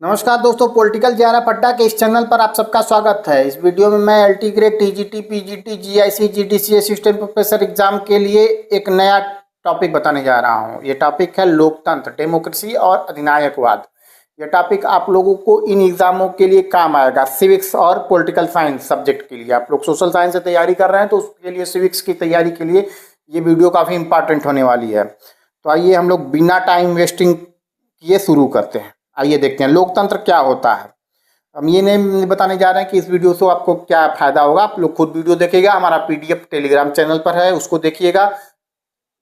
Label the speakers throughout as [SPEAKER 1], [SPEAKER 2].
[SPEAKER 1] नमस्कार दोस्तों, पॉलिटिकल जियारा पट्टा के इस चैनल पर आप सबका स्वागत है। इस वीडियो में मैं LT grade, TGT, PGT, GIC, GDC assistant professor exam के लिए एक नया टॉपिक बताने जा रहा हूं। ये टॉपिक है लोकतंत्र, डेमोक्रेसी और अधिनायकवाद। ये टॉपिक आप लोगों को इन एग्जामों के लिए काम आएगा, सिविक्स और पॉलिटिकल साइंस सब्जेक्ट के लिए। आप लोग सोशल साइंस से तैयारी कर रहे हैं तो उसके लिए, सिविक्स की तैयारी के लिए ये वीडियो काफ़ी इंपॉर्टेंट होने वाली है। तो आइए हम लोग बिना टाइम वेस्टिंग किए शुरू करते हैं। आइए देखते हैं लोकतंत्र क्या होता है। हम ये नहीं बताने जा रहे हैं कि इस वीडियो से आपको क्या फ़ायदा होगा। आप लोग खुद वीडियो देखिएगा, हमारा पीडीएफ टेलीग्राम चैनल पर है, उसको देखिएगा।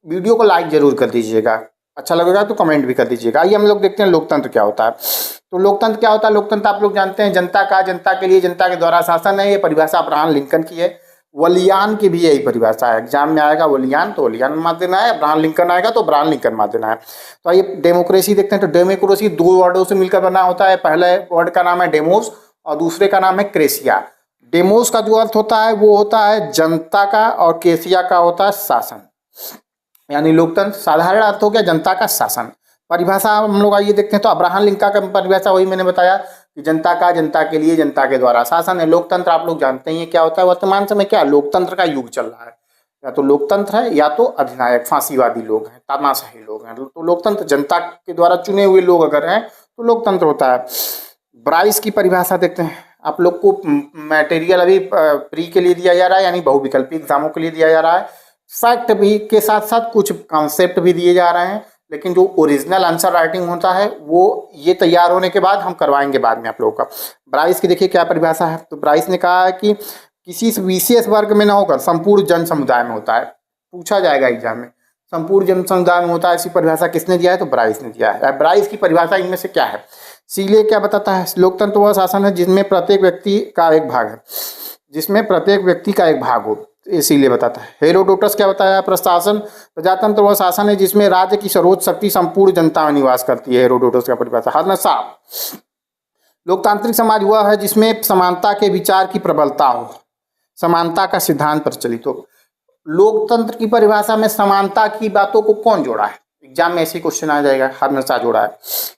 [SPEAKER 1] वीडियो को लाइक जरूर कर दीजिएगा, अच्छा लगेगा तो कमेंट भी कर दीजिएगा। आइए हम लोग देखते हैं लोकतंत्र क्या होता है। तो लोकतंत्र क्या होता है? लोकतंत्र आप लोग जानते हैं, जनता के लिए, जनता के द्वारा शासन है। ये परिभाषा अब्राहम लिंकन की है। वलियान की भी यही परिभाषा है। एग्जाम में आएगा वलियान तो वलियान मार देना है, अब्राहम लिंकन आएगा तो अब्राहम लिंकन मार देना है। तो आइए डेमोक्रेसी देखते हैं। तो डेमोक्रेसी दो वर्डों से मिलकर बना होता है। पहले वर्ड का नाम है डेमोस और दूसरे का नाम है क्रेसिया। डेमोस का जो अर्थ होता है वो होता है जनता का, और क्रेसिया का होता है शासन। यानी लोकतंत्र साधारण अर्थ हो गया जनता का शासन। परिभाषा हम लोग आइए देखते हैं। तो अब्राहम लिंकन का परिभाषा वही मैंने बताया कि जनता का, जनता के लिए, जनता के द्वारा शासन है। लोकतंत्र आप लोग जानते ही हैं क्या होता है। वर्तमान समय क्या लोकतंत्र का युग चल रहा है। या तो लोकतंत्र है या तो अधिनायक फांसीवादी लोग हैं, तानाशाही लोग हैं। तो लोकतंत्र जनता के द्वारा चुने हुए लोग अगर हैं तो लोकतंत्र होता है। ब्राइस की परिभाषा देखते हैं। आप लोग को मटेरियल अभी प्री के लिए दिया जा रहा है, यानी बहुविकल्पी एग्जामों के लिए दिया जा रहा है। फैक्ट भी के साथ साथ कुछ कॉन्सेप्ट भी दिए जा रहे हैं, लेकिन जो ओरिजिनल आंसर राइटिंग होता है वो ये तैयार होने के बाद हम करवाएंगे बाद में आप लोगों का। ब्राइस की देखिए क्या परिभाषा है। तो ब्राइस ने कहा है कि किसी विशेष वर्ग में न होकर संपूर्ण जन समुदाय में होता है। पूछा जाएगा एग्जाम में, संपूर्ण जन समुदाय में होता है। ऐसी परिभाषा किसने दिया है? तो ब्राइस ने दिया है। ब्राइस की परिभाषा इनमें से क्या है? इसीलिए क्या बताता है? लोकतंत्र वह शासन है जिसमें प्रत्येक व्यक्ति का एक भाग है, जिसमें प्रत्येक व्यक्ति का एक भाग हो, इसीलिए बताता है। हेरोडोटस क्या बताया? प्रशासन, प्रजातंत्र वह शासन है जिसमें राज्य की सर्वोच्च शक्ति संपूर्ण जनता में निवास करती है। हेरोडोटस का परिभाषा। हर्नसा, लोकतांत्रिक समाज वह है जिसमें समानता के विचार की प्रबलता हो, समानता का सिद्धांत प्रचलित हो। लोकतंत्र की परिभाषा में समानता की बातों को कौन जोड़ा है? एग्जाम में ऐसे क्वेश्चन आ जाएगा, हर्नसा जोड़ा है।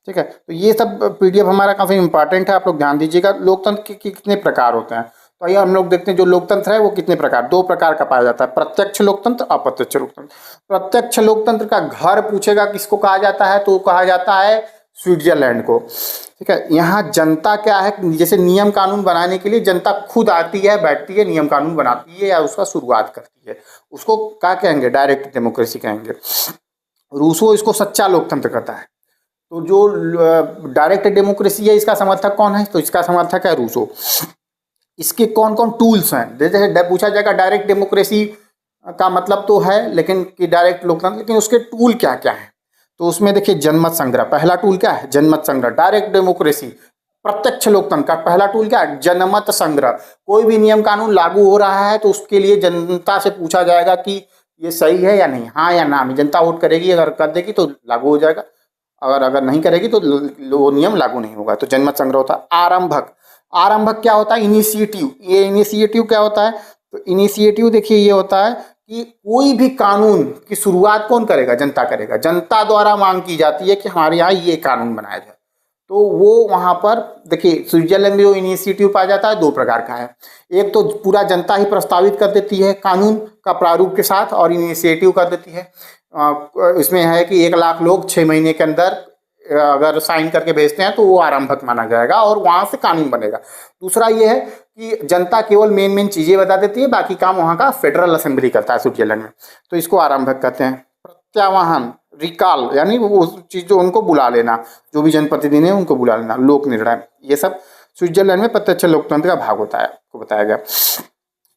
[SPEAKER 1] ठीक है, तो ये सब पीडीएफ हमारा काफी इंपॉर्टेंट है, आप लोग ध्यान दीजिएगा। लोकतंत्र के कितने प्रकार होते हैं? तो आइए हम लोग देखते हैं जो लोकतंत्र है वो कितने प्रकार, दो प्रकार का पाया जाता है, प्रत्यक्ष लोकतंत्र, अप्रत्यक्ष लोकतंत्र। प्रत्यक्ष लोकतंत्र का घर पूछेगा किसको कहा जाता है, तो कहा जाता है स्विट्जरलैंड को। ठीक है, यहाँ जनता क्या है, जैसे नियम कानून बनाने के लिए जनता खुद आती है, बैठती है, नियम कानून बनाती है या उसका शुरुआत करती है, उसको क्या कहेंगे? डायरेक्ट डेमोक्रेसी कहेंगे। रूसो इसको सच्चा लोकतंत्र कहता है। तो जो डायरेक्ट डेमोक्रेसी है इसका समर्थक कौन है? तो इसका समर्थक है रूसो। इसके कौन कौन टूल्स हैं? जैसे पूछा जाएगा डायरेक्ट डेमोक्रेसी का मतलब तो है, लेकिन कि डायरेक्ट लोकतंत्र, लेकिन उसके टूल क्या क्या है? तो उसमें देखिए जनमत संग्रह, पहला टूल क्या है? जनमत संग्रह। डायरेक्ट डेमोक्रेसी, प्रत्यक्ष लोकतंत्र का पहला टूल क्या है? जनमत संग्रह। कोई भी नियम कानून लागू हो रहा है तो उसके लिए जनता से पूछा जाएगा कि ये सही है या नहीं, हाँ या ना में। जनता वोट करेगी, अगर कर देगी तो लागू हो जाएगा, अगर नहीं करेगी तो वो नियम लागू नहीं होगा। तो जनमत संग्रह होता है। आरंभक, आरंभक क्या होता है? इनिशिएटिव। ये इनिशिएटिव क्या होता है? तो इनिशिएटिव देखिए ये होता है कि कोई भी कानून की शुरुआत कौन करेगा? जनता करेगा। जनता द्वारा मांग की जाती है कि हमारे यहाँ ये कानून बनाया जाए, तो वो वहाँ पर देखिए स्विट्जरलैंड में जो इनिशिएटिव पाया जाता है दो प्रकार का है। एक तो पूरा जनता ही प्रस्तावित कर देती है कानून का प्रारूप के साथ और इनिशिएटिव कर देती है। इसमें है कि 1 लाख लोग 6 महीने के अंदर अगर साइन करके भेजते हैं तो वो आरंभक माना जाएगा और वहाँ से कानून बनेगा। दूसरा ये है कि जनता केवल मेन चीज़ें बता देती है, बाकी काम वहाँ का फेडरल असेंबली करता है स्विट्जरलैंड में, तो इसको आरंभक कहते हैं। प्रत्यावाहन, रिकॉल, यानी वो चीज़ जो उनको बुला लेना, जो भी जनप्रतिनिधि है उनको बुला लेना। लोक निर्णय, ये सब स्विट्जरलैंड में प्रत्यक्ष लोकतंत्र का भाग होता है, आपको बताया गया।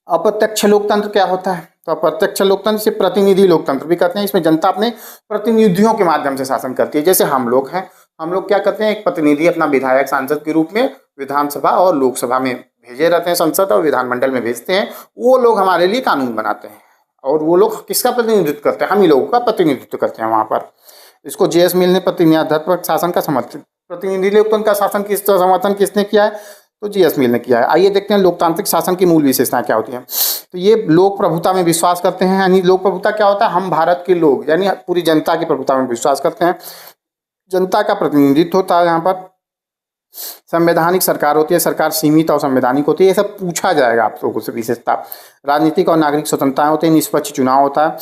[SPEAKER 1] अप्रत्यक्ष लोकतंत्र क्या होता है? तो अप्रत्यक्ष लोकतंत्र से प्रतिनिधि लोकतंत्र भी कहते हैं। इसमें जनता अपने प्रतिनिधियों के माध्यम से शासन करती है। जैसे हम लोग हैं, हम लोग क्या करते हैं? एक प्रतिनिधि अपना विधायक सांसद के रूप में विधानसभा और लोकसभा में भेजे रहते हैं, संसद और विधानमंडल में भेजते हैं। वो लोग हमारे लिए कानून बनाते हैं और वो लोग किसका प्रतिनिधित्व करते हैं? हम ही लोगों का प्रतिनिधित्व करते हैं वहाँ पर। इसको जेएस मिल ने प्रतिनिधित्व शासन का समर्थन, प्रतिनिधि लोकतंत्र का शासन किस समर्थन किसने किया है? तो जीएस मिल ने किया है। आइए देखते हैं लोकतांत्रिक शासन की मूल विशेषताएं क्या होती हैं। तो ये लोक प्रभुता में विश्वास करते हैं। यानी लोक प्रभुता क्या होता है? हम भारत के लोग यानी पूरी जनता की प्रभुता में विश्वास करते हैं। जनता का प्रतिनिधित्व होता है यहाँ पर। संवैधानिक सरकार होती है, सरकार सीमित और संवैधानिक होती है, ये सब पूछा जाएगा आप लोगों से विशेषता। राजनीतिक और नागरिक स्वतंत्रताएं होती है, निष्पक्ष चुनाव होता है,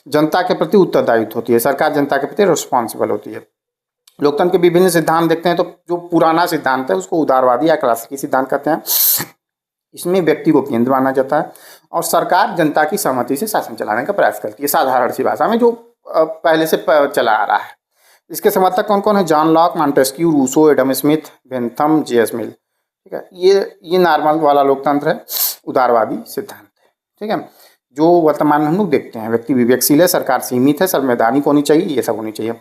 [SPEAKER 1] जनता के प्रति उत्तरदायित्व होती है, सरकार जनता के प्रति रिस्पॉन्सिबल होती है। लोकतंत्र के विभिन्न सिद्धांत देखते हैं तो जो पुराना सिद्धांत है उसको उदारवादी या क्लासिकी सिद्धांत कहते हैं। इसमें व्यक्ति को केंद्र माना जाता है और सरकार जनता की सहमति से शासन चलाने का प्रयास करती है, साधारण सी भाषा में, जो पहले से चला आ रहा है। इसके समर्थक कौन कौन है? John Locke, Montesquieu, Rousseau, Adam Smith, Bentham, J S. Mill. ठीक है, ये नॉर्मल वाला लोकतंत्र है, उदारवादी सिद्धांत है। ठीक है, जो वर्तमान में हम लोग देखते हैं, व्यक्ति विवेकशील है, सरकार सीमित है, संवैधानिक होनी चाहिए, ये सब होनी चाहिए।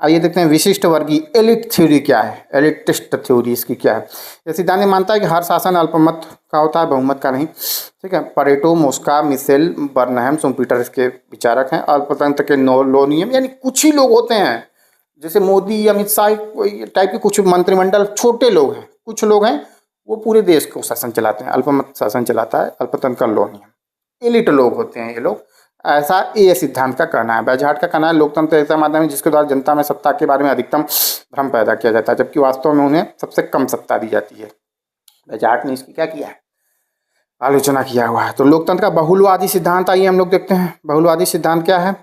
[SPEAKER 1] आइए देखते हैं विशिष्ट वर्गीय एलिट थ्योरी क्या है, एलिटिस्ट थ्योरी इसकी क्या है। यह सिद्धांत मानता है कि हर शासन अल्पमत का होता है, बहुमत का नहीं। ठीक है, Pareto, Mosca, Michel, Burnham, Schumpeter इसके विचारक हैं। अल्पतंत्र के लो नियम, यानी कुछ ही लोग होते हैं, जैसे मोदी, अमित शाह टाइप के कुछ मंत्रिमंडल, छोटे लोग हैं, कुछ लोग हैं, वो पूरे देश को शासन चलाते हैं। अल्पमत शासन चलाता है, अल्पतंत्र का लो नियम। एलिट लोग होते हैं ये लोग, ऐसा ये सिद्धांत का कहना है। बैजार्ड का कहना है लोकतंत्र ऐसा माध्यम है जिसके द्वारा जनता में सत्ता के बारे में अधिकतम भ्रम पैदा किया जाता है, जबकि वास्तव में उन्हें सबसे कम सत्ता दी जाती है। बैजार्ड ने इसकी क्या किया है? आलोचना किया हुआ है। तो लोकतंत्र का बहुलवादी सिद्धांत, आइए हम लोग देखते हैं बहुलवादी सिद्धांत क्या है।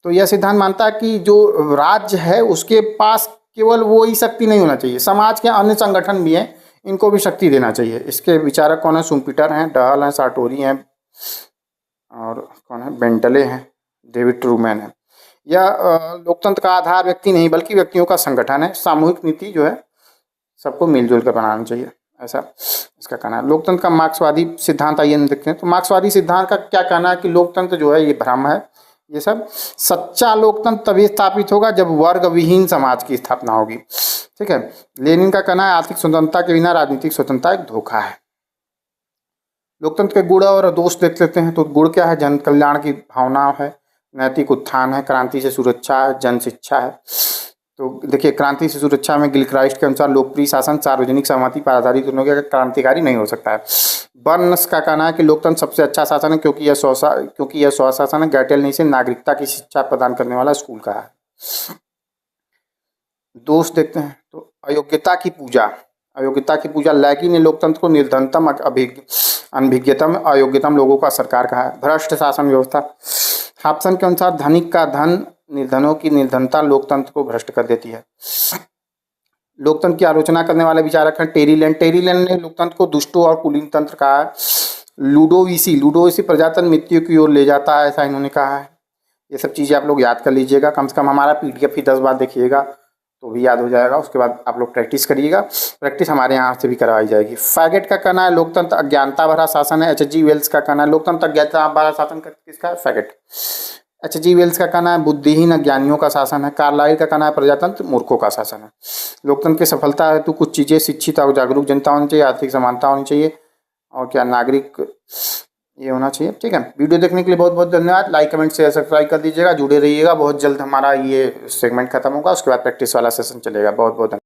[SPEAKER 1] तो यह सिद्धांत मानता है कि जो राज्य है उसके पास केवल वो ही शक्ति नहीं होना चाहिए, समाज के अन्य संगठन भी हैं, इनको भी शक्ति देना चाहिए। इसके विचारक कौन है? शुम्पीटर हैं, डहल हैं, सार्टोरी हैं, और कौन है? बेंटले हैं, डेविड ट्रूमैन है। यह लोकतंत्र का आधार व्यक्ति नहीं बल्कि व्यक्तियों का संगठन है। सामूहिक नीति जो है सबको मिलजुल कर बनाना चाहिए, ऐसा इसका कहना है। लोकतंत्र का मार्क्सवादी सिद्धांत, आइए हम देखते हैं। तो मार्क्सवादी सिद्धांत का क्या कहना है कि लोकतंत्र जो है ये भ्रम है, ये सब। सच्चा लोकतंत्र तभी स्थापित होगा जब वर्ग विहीन समाज की स्थापना होगी। ठीक है, लेनिन का कहना है आर्थिक स्वतंत्रता के बिना राजनीतिक स्वतंत्रता एक धोखा है। लोकतंत्र के गुण और दोष देख लेते हैं। तो गुण क्या है? जन कल्याण की भावना है, नैतिक उत्थान है, क्रांति से सुरक्षा है, जन शिक्षा है। तो देखिए, क्रांति से सुरक्षा में गिलक्राइस्ट के अनुसार लोकप्रिय शासन सार्वजनिक सहमति पर आधारित होने के क्रांतिकारी नहीं हो सकता है। बर्न्स का कहना है कि लोकतंत्र सबसे अच्छा शासन है क्योंकि यह स्वशासन है। गैटेल ने इसे नागरिकता की शिक्षा प्रदान करने वाला स्कूल कहा है। दोष देखते हैं। तो अयोग्यता की पूजा, लैकी ने लोकतंत्र को निर्धनतम, अनभिज्ञतम, अयोग्यतम लोगों का सरकार कहा है। भ्रष्ट शासन व्यवस्था, हाप्सन के अनुसार धनिक का धन, निर्धनों की निर्धनता लोकतंत्र को भ्रष्ट कर देती है। लोकतंत्र की आलोचना करने वाले विचारक हैं टेरीलैंड ने लोकतंत्र को दुष्टों और कुलीन तंत्र कहा है। लूडोविसी प्रजातंत्र मृत्यु की ओर ले जाता है, ऐसा इन्होंने कहा है। ये सब चीज़ें आप लोग याद कर लीजिएगा, कम से कम हमारा PDF ही 10 बार देखिएगा तो भी याद हो जाएगा। उसके बाद आप लोग प्रैक्टिस करिएगा, प्रैक्टिस हमारे यहाँ से भी करवाई जाएगी। फैगेट का कहना है लोकतंत्र अज्ञानता भरा शासन है। H.G. वेल्स का कहना है लोकतंत्र अज्ञानता भरा शासन किसका है? फैगेट। H.G. वेल्स का कहना है बुद्धिहीन अज्ञानियों का शासन है। कार्लाइल का कहना है प्रजातंत्र मूर्खों का शासन है। लोकतंत्र की सफलता हेतु कुछ चीज़ें, शिक्षित और जागरूक जनता होनी चाहिए, आर्थिक समानता होनी चाहिए, और क्या नागरिक ये होना चाहिए। ठीक है, वीडियो देखने के लिए बहुत बहुत धन्यवाद। लाइक, कमेंट, शेयर, सब्सक्राइब कर दीजिएगा, जुड़े रहिएगा। बहुत जल्द हमारा ये सेगमेंट खत्म होगा, उसके बाद प्रैक्टिस वाला सेशन चलेगा। बहुत बहुत धन्यवाद।